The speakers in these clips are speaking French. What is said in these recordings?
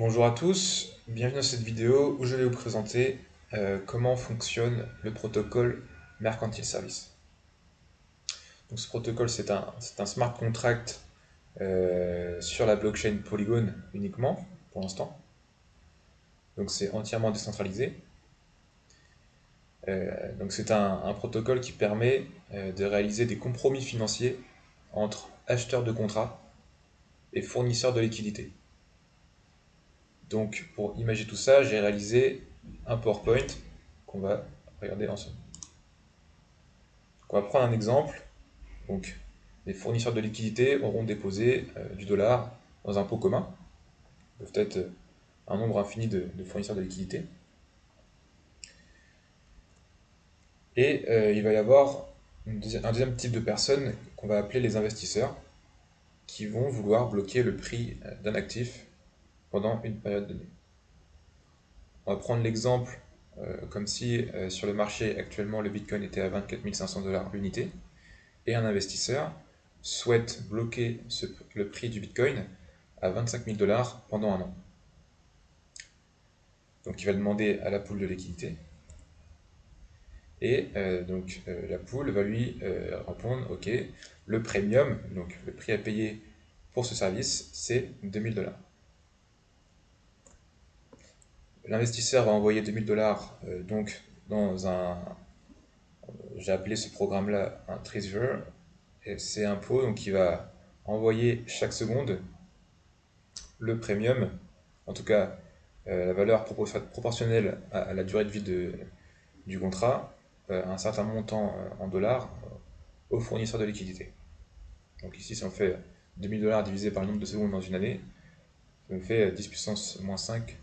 Bonjour à tous, bienvenue dans cette vidéo où je vais vous présenter comment fonctionne le protocole Mercantile Service. Donc ce protocole c'est un smart contract sur la blockchain Polygon uniquement pour l'instant. Donc c'est entièrement décentralisé. Donc c'est un protocole qui permet de réaliser des compromis financiers entre acheteurs de contrats et fournisseurs de liquidités. Donc pour imaginer tout ça, j'ai réalisé un PowerPoint qu'on va regarder ensemble. On va prendre un exemple. Donc, les fournisseurs de liquidités auront déposé du dollar dans un pot commun. Ils peuvent être un nombre infini de fournisseurs de liquidités. Et il va y avoir un deuxième type de personnes qu'on va appeler les investisseurs, qui vont vouloir bloquer le prix d'un actif pendant une période donnée. On va prendre l'exemple comme si sur le marché actuellement le Bitcoin était à 24 500 $ l'unité, et un investisseur souhaite bloquer le prix du Bitcoin à 25 000 $ pendant un an. Donc il va demander à la pool de liquidité, et la pool va lui répondre OK, le premium, donc le prix à payer pour ce service, c'est 2000 $. L'investisseur va envoyer 2000 $ donc dans j'ai appelé ce programme-là un treasurer, et c'est un pot donc qui va envoyer chaque seconde le premium, en tout cas la valeur proportionnelle à la durée de vie du contrat, un certain montant en dollars au fournisseur de liquidité. Donc ici, si on fait 2000 $ divisé par le nombre de secondes dans une année, ça nous fait 10 puissance moins 5,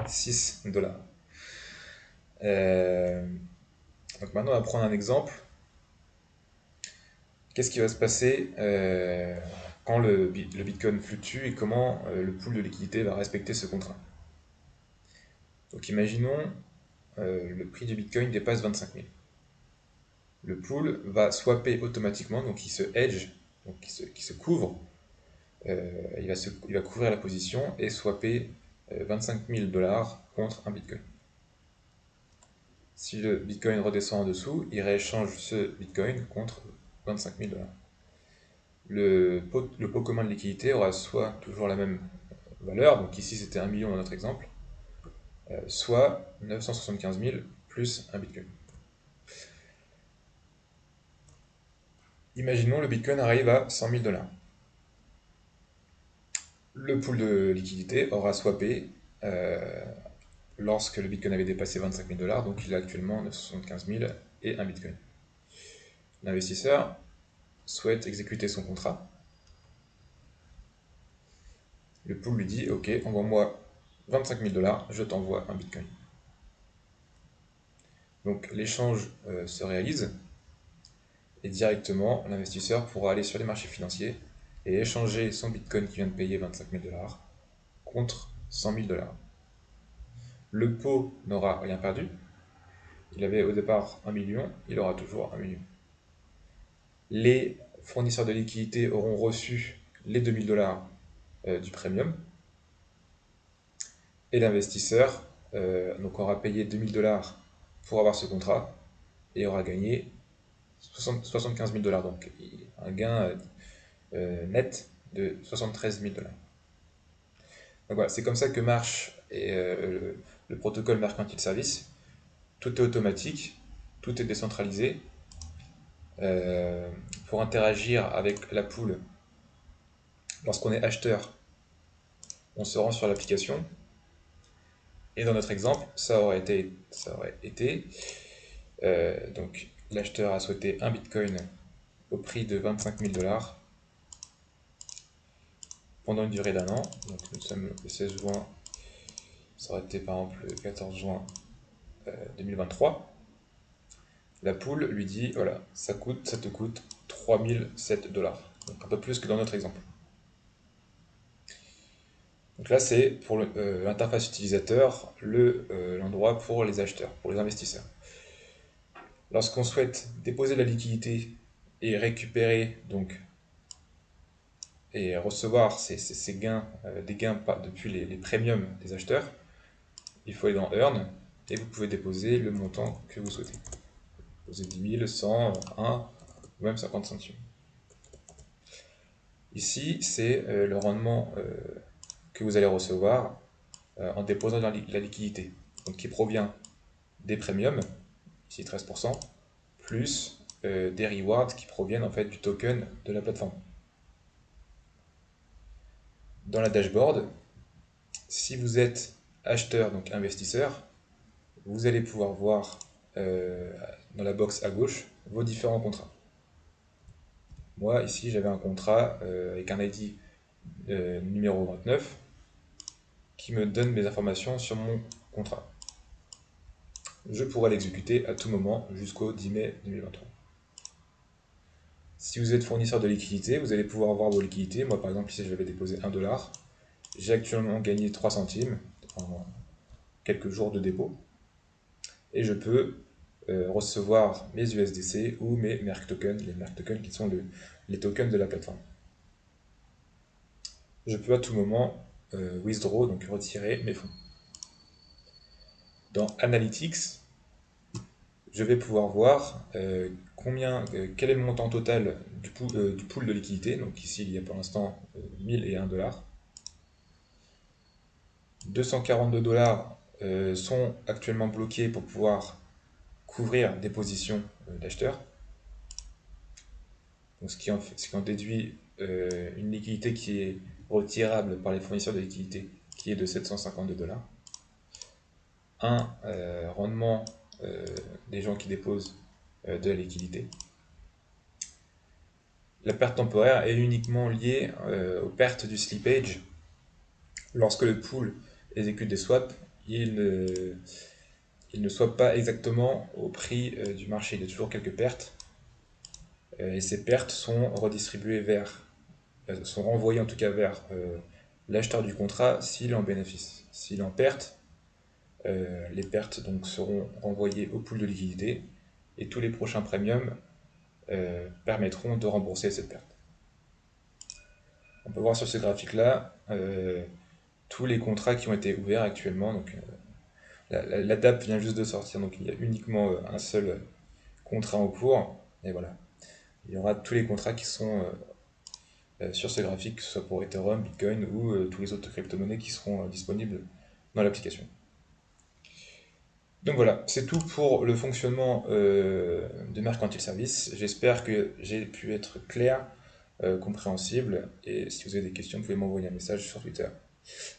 6 $. Donc maintenant, on va prendre un exemple. Qu'est-ce qui va se passer quand le Bitcoin fluctue et comment le pool de liquidité va respecter ce contrat? Donc imaginons le prix du Bitcoin dépasse 25 000. Le pool va swapper automatiquement, donc il se hedge, donc qui se couvre. Il va couvrir la position et swapper 25 000 $ contre un Bitcoin. Si le Bitcoin redescend en dessous, il rééchange ce Bitcoin contre 25 000 $. Le pot commun de liquidité aura soit toujours la même valeur, donc ici c'était 1 million dans notre exemple, soit 975 000 plus un Bitcoin. Imaginons le Bitcoin arrive à 100 000 $. Le pool de liquidité aura swappé lorsque le Bitcoin avait dépassé 25 000 $, donc il a actuellement 975 000 et un Bitcoin. L'investisseur souhaite exécuter son contrat. Le pool lui dit OK, envoie-moi 25 000 $, je t'envoie un Bitcoin. Donc l'échange se réalise et directement l'investisseur pourra aller sur les marchés financiers et échanger son Bitcoin qui vient de payer 25 000 $ contre 100 000 $. Le pot n'aura rien perdu. Il avait au départ 1 million, il aura toujours 1 million. Les fournisseurs de liquidités auront reçu les 2000 $ du premium. Et l'investisseur donc aura payé 2000 $ pour avoir ce contrat et aura gagné 75 000 $. Donc un gain net de 73 000 $. Donc voilà, c'est comme ça que marche le protocole Mercantile Service. Tout est automatique, tout est décentralisé. Pour interagir avec la pool, lorsqu'on est acheteur, on se rend sur l'application. Et dans notre exemple, ça aurait été donc l'acheteur a souhaité un Bitcoin au prix de 25 000 $ pendant une durée d'un an. Donc nous sommes le 16 juin, ça aurait été par exemple le 14 juin 2023. La pool lui dit voilà, ça te coûte 3007 $. Donc un peu plus que dans notre exemple. Donc là, c'est pour l'interface utilisateur, l'endroit pour les acheteurs, pour les investisseurs. Lorsqu'on souhaite déposer la liquidité et récupérer donc et recevoir ces gains, des gains depuis les premiums des acheteurs, il faut aller dans Earn et vous pouvez déposer le montant que vous souhaitez. Posez 10 000, 100, 1 ou même 50 centimes. Ici, c'est le rendement que vous allez recevoir en déposant la liquidité, donc qui provient des premiums, ici 13%, plus des rewards qui proviennent en fait du token de la plateforme. Dans la dashboard, si vous êtes acheteur, donc investisseur, vous allez pouvoir voir dans la box à gauche vos différents contrats. Moi, ici, j'avais un contrat avec un ID numéro 29 qui me donne mes informations sur mon contrat. Je pourrais l'exécuter à tout moment jusqu'au 10 mai 2023. Si vous êtes fournisseur de liquidités, vous allez pouvoir voir vos liquidités. Moi, par exemple, ici, je vais déposer 1 $. J'ai actuellement gagné 3 centimes en quelques jours de dépôt. Et je peux recevoir mes USDC ou mes Merc tokens, les Merc tokens qui sont les tokens de la plateforme. Je peux à tout moment withdraw, donc retirer mes fonds. Dans Analytics, je vais pouvoir voir quel est le montant total du pool de liquidité. Donc ici, il y a pour l'instant 1001 $. 242 $ sont actuellement bloqués pour pouvoir couvrir des positions d'acheteurs. Donc ce qui en déduit une liquidité qui est retirable par les fournisseurs de liquidité qui est de 752 $. Un rendement des gens qui déposent de la liquidité. La perte temporaire est uniquement liée aux pertes du slippage. Lorsque le pool exécute des swaps, il ne swap pas exactement au prix du marché. Il y a toujours quelques pertes. Et ces pertes sont redistribuées sont renvoyées en tout cas vers l'acheteur du contrat s'il est en bénéfice. S'il est en perte, les pertes donc seront renvoyées au pool de liquidité et tous les prochains premiums permettront de rembourser cette perte. On peut voir sur ce graphique-là tous les contrats qui ont été ouverts actuellement. Donc, la DAP vient juste de sortir, donc il y a uniquement un seul contrat en cours. Et voilà, il y aura tous les contrats qui sont sur ce graphique, que ce soit pour Ethereum, Bitcoin ou tous les autres crypto-monnaies qui seront disponibles dans l'application. Donc voilà, c'est tout pour le fonctionnement de Mercantile Service. J'espère que j'ai pu être clair, compréhensible, et si vous avez des questions, vous pouvez m'envoyer un message sur Twitter.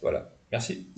Voilà, merci.